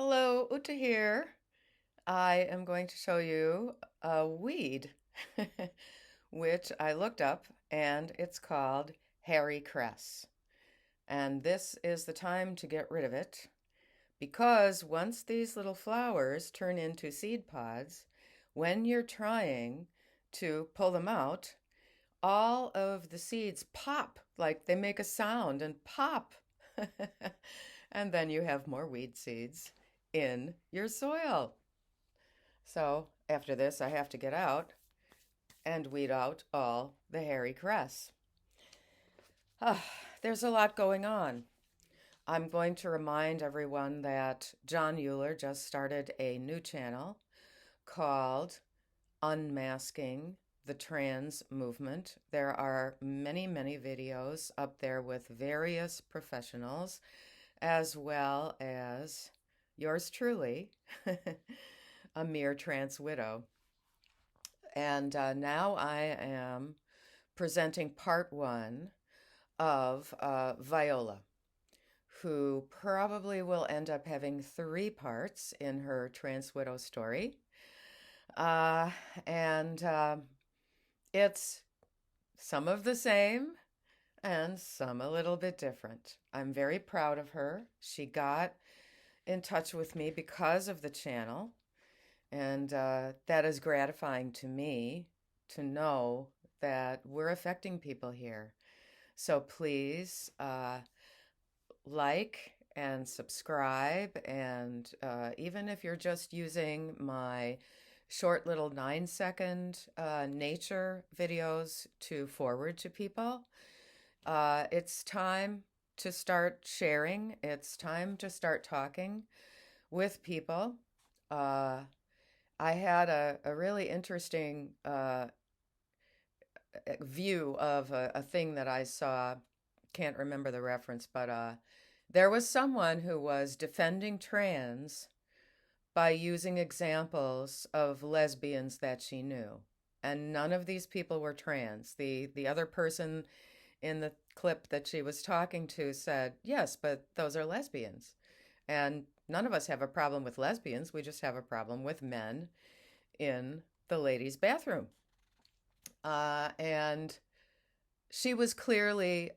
Hello, Uta here. I am going to show you a weed, which I looked up, and it's called hairy cress. And this is the time to get rid of it because once these little flowers turn into seed pods, when you're trying to pull them out, all of the seeds pop, like they make a sound and pop. And then you have more weed seeds in your soil. So after this, I have to get out and weed out all the hairy cress. Ah, there's a lot going on. I'm going to remind everyone that John Euler just started a new channel called Unmasking the Trans Movement. There are many, many videos up there with various professionals, as well as yours truly, a mere trans widow. And now I am presenting part one of Viola, who probably will end up having three parts in her trans widow story. Uh, and it's some of the same and some a little bit different. I'm very proud of her. She got in touch with me because of the channel, and that is gratifying to me to know that we're affecting people here. So please like and subscribe, and even if you're just using my short little 9-second nature videos to forward to people, it's time to start sharing. It's time to start talking with people. Uh, I had a really interesting view of a thing that I saw. Can't remember the reference, but there was someone who was defending trans by using examples of lesbians that she knew. And none of these people were trans. The other person in the clip that she was talking to said, yes, but those are lesbians. And none of us have a problem with lesbians. We just have a problem with men in the ladies' bathroom. And she was clearly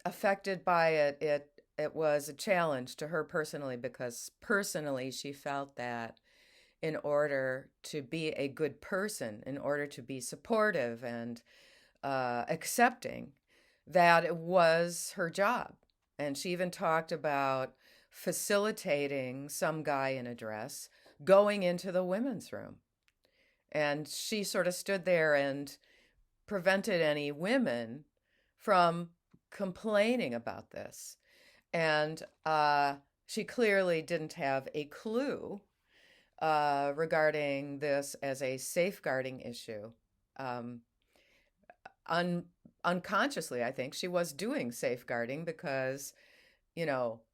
affected by it. It was a challenge to her personally because personally she felt that in order to be a good person, in order to be supportive and accepting, that it was her job. And she even talked about facilitating some guy in a dress going into the women's room. And she sort of stood there and prevented any women from complaining about this. And she clearly didn't have a clue regarding this as a safeguarding issue. Um, un- Unconsciously, I think she was doing safeguarding because,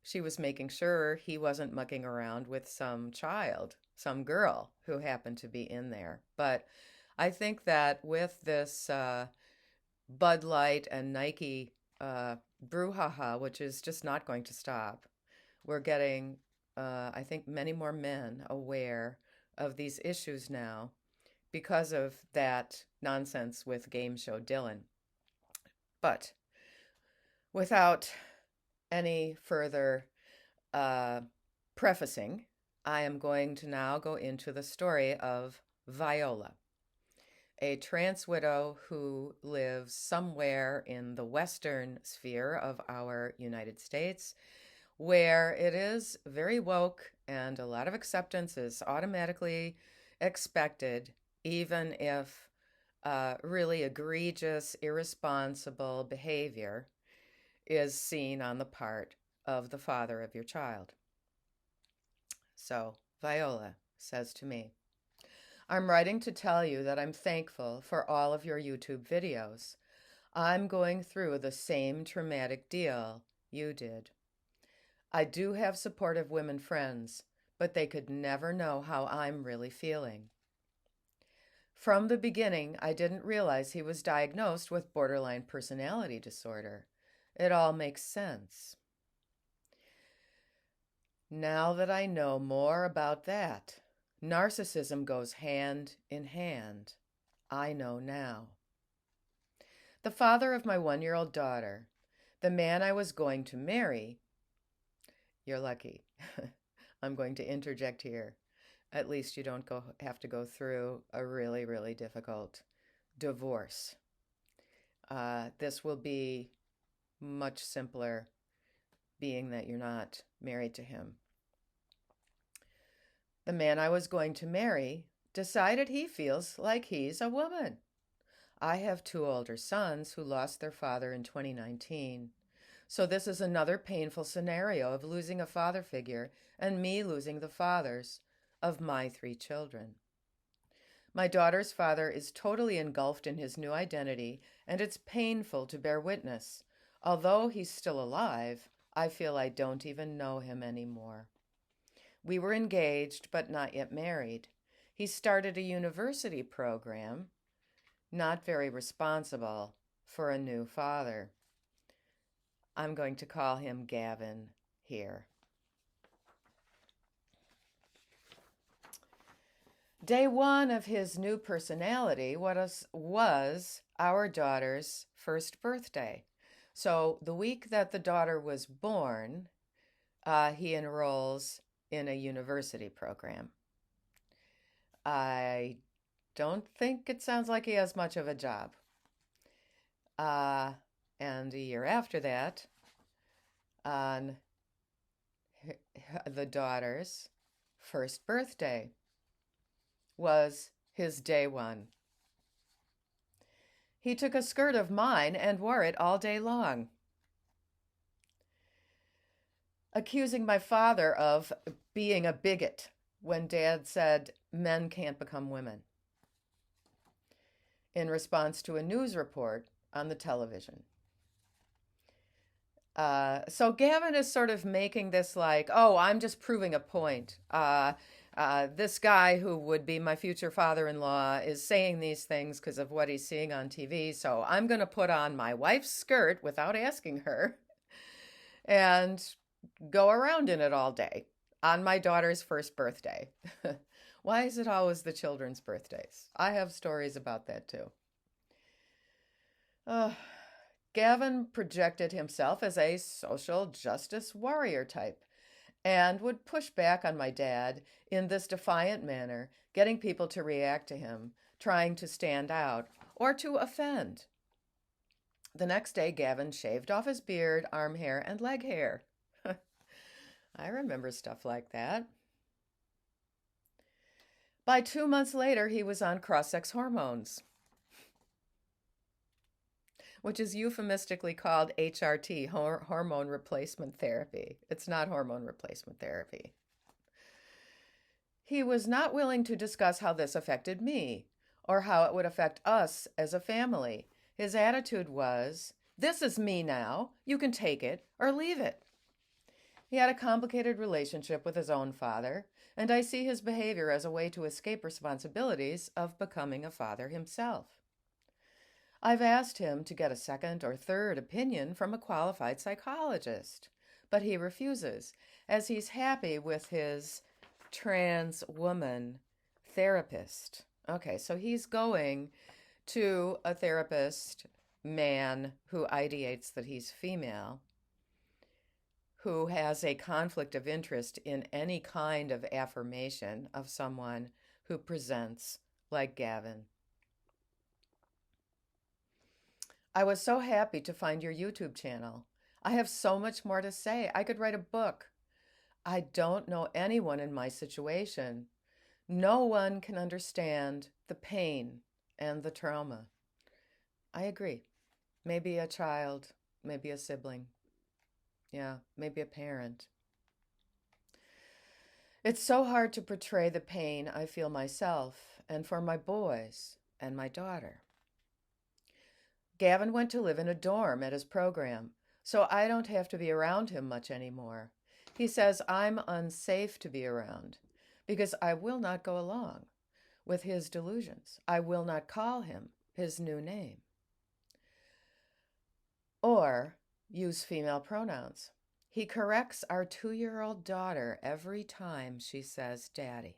she was making sure he wasn't mucking around with some child, some girl who happened to be in there. But I think that with this Bud Light and Nike brouhaha, which is just not going to stop, we're getting, I think, many more men aware of these issues now because of that nonsense with Game Show Dylan. But without any further uh, prefacing, I am going to now go into the story of Viola, a trans widow who lives somewhere in the western sphere of our United States, where it is very woke and a lot of acceptance is automatically expected, even if really egregious, irresponsible behavior is seen on the part of the father of your child. So, Viola says to me, I'm writing to tell you that I'm thankful for all of your YouTube videos. I'm going through the same traumatic deal you did. I do have supportive women friends, but they could never know how I'm really feeling. From the beginning, I didn't realize he was diagnosed with borderline personality disorder. It all makes sense. Now that I know more about that, narcissism goes hand in hand. I know now. The father of my 1-year-old daughter, the man I was going to marry, you're lucky. I'm going to interject here. At least you don't have to go through a really, really difficult divorce. This will be much simpler, being that you're not married to him. The man I was going to marry decided he feels like he's a woman. I have 2 older sons who lost their father in 2019. So this is another painful scenario of losing a father figure and me losing the fathers of my 3 children. My daughter's father is totally engulfed in his new identity, and it's painful to bear witness. Although he's still alive, I feel I don't even know him anymore. We were engaged, but not yet married. He started a university program, not very responsible for a new father. I'm going to call him Gavin here. Day 1 of his new personality was our daughter's first birthday. So the week that the daughter was born, he enrolls in a university program. I don't think it sounds like he has much of a job. And a year after that, on the daughter's first birthday, was his day 1. He took a skirt of mine and wore it all day long, accusing my father of being a bigot when Dad said men can't become women, in response to a news report on the television. So Gavin is sort of making this like, oh, I'm just proving a point. This guy who would be my future father-in-law is saying these things because of what he's seeing on TV. So I'm going to put on my wife's skirt without asking her and go around in it all day on my daughter's first birthday. Why is it always the children's birthdays? I have stories about that too. Gavin projected himself as a social justice warrior type and would push back on my dad in this defiant manner, getting people to react to him, trying to stand out or to offend. The next day, Gavin shaved off his beard, arm hair, and leg hair. I remember stuff like that. By 2 months later, he was on cross-sex hormones, which is euphemistically called HRT, hormone replacement therapy. It's not hormone replacement therapy. He was not willing to discuss how this affected me or how it would affect us as a family. His attitude was, this is me now, you can take it or leave it. He had a complicated relationship with his own father, and I see his behavior as a way to escape responsibilities of becoming a father himself. I've asked him to get a second or third opinion from a qualified psychologist, but he refuses, as he's happy with his trans woman therapist. Okay, so he's going to a therapist man who ideates that he's female, who has a conflict of interest in any kind of affirmation of someone who presents like Gavin. I was so happy to find your YouTube channel. I have so much more to say. I could write a book. I don't know anyone in my situation. No one can understand the pain and the trauma. I agree. Maybe a child, maybe a sibling. Yeah, maybe a parent. It's so hard to portray the pain I feel myself and for my boys and my daughter. Gavin went to live in a dorm at his program, so I don't have to be around him much anymore. He says I'm unsafe to be around because I will not go along with his delusions. I will not call him his new name or use female pronouns. He corrects our 2-year-old daughter every time she says daddy.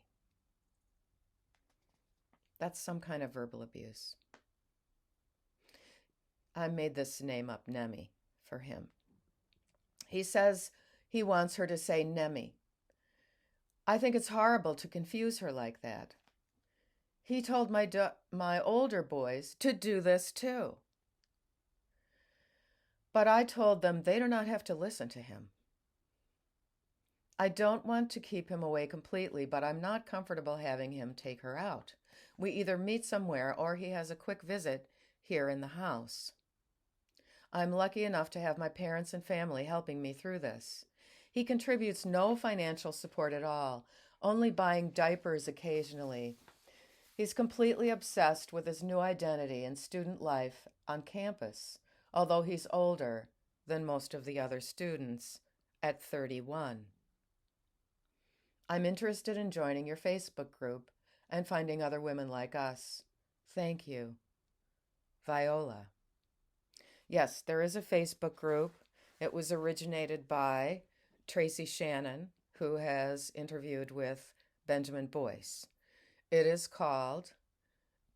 That's some kind of verbal abuse. I made this name up, Nemi, for him. He says he wants her to say Nemi. I think it's horrible to confuse her like that. He told my older boys to do this too. But I told them they do not have to listen to him. I don't want to keep him away completely, but I'm not comfortable having him take her out. We either meet somewhere or he has a quick visit here in the house. I'm lucky enough to have my parents and family helping me through this. He contributes no financial support at all, only buying diapers occasionally. He's completely obsessed with his new identity and student life on campus, although he's older than most of the other students at 31. I'm interested in joining your Facebook group and finding other women like us. Thank you. Viola. Yes, there is a Facebook group. It was originated by Tracy Shannon, who has interviewed with Benjamin Boyce. It is called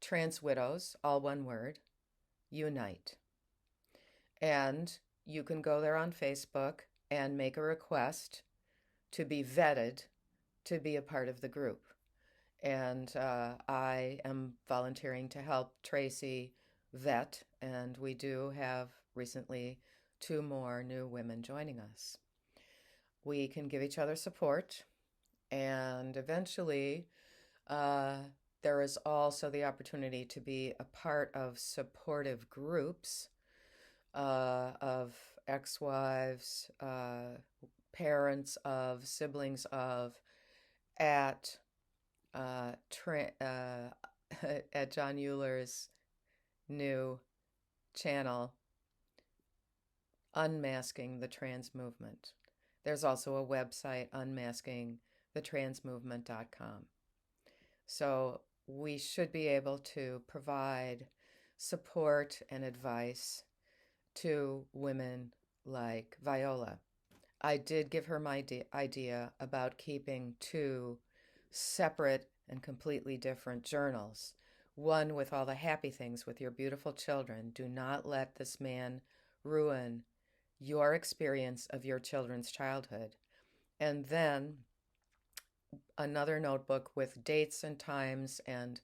Trans Widows, all one word, Unite. And you can go there on Facebook and make a request to be vetted to be a part of the group. And I am volunteering to help Tracy vet, and we do have recently 2 more new women joining us. We can give each other support, and eventually there is also the opportunity to be a part of supportive groups of ex-wives, parents of, siblings of, at at John Euler's new channel, Unmasking the Trans Movement. There's also a website, unmaskingthetransmovement.com. So we should be able to provide support and advice to women like Viola. I did give her my idea about keeping 2 separate and completely different journals. One with all the happy things with your beautiful children. Do not let this man ruin your experience of your children's childhood. And then another notebook with dates and times and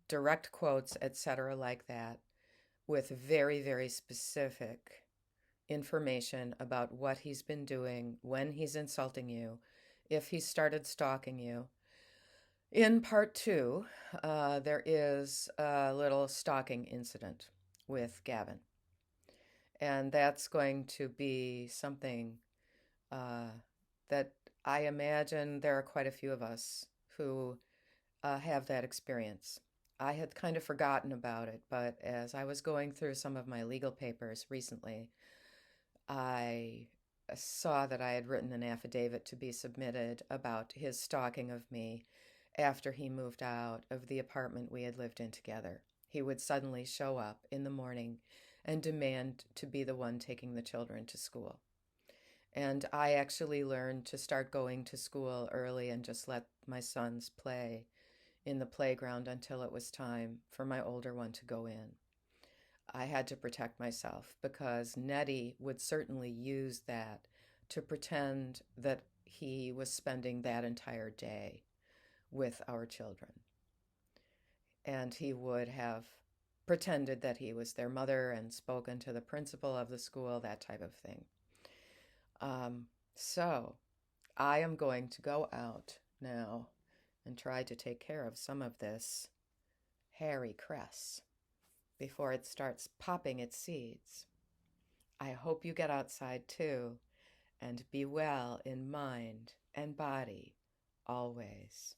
direct quotes, etc., like that, with very, very specific information about what he's been doing, when he's insulting you, if he started stalking you. In part 2, there is a little stalking incident with Gavin. And that's going to be something that I imagine there are quite a few of us who have that experience. I had kind of forgotten about it, but as I was going through some of my legal papers recently, I saw that I had written an affidavit to be submitted about his stalking of me after he moved out of the apartment we had lived in together. He would suddenly show up in the morning and demand to be the one taking the children to school. And I actually learned to start going to school early and just let my sons play in the playground until it was time for my older one to go in. I had to protect myself because Nettie would certainly use that to pretend that he was spending that entire day with our children. And he would have pretended that he was their mother and spoken to the principal of the school, that type of thing. So I am going to go out now and try to take care of some of this hairy cress before it starts popping its seeds. I hope you get outside too, and be well in mind and body always.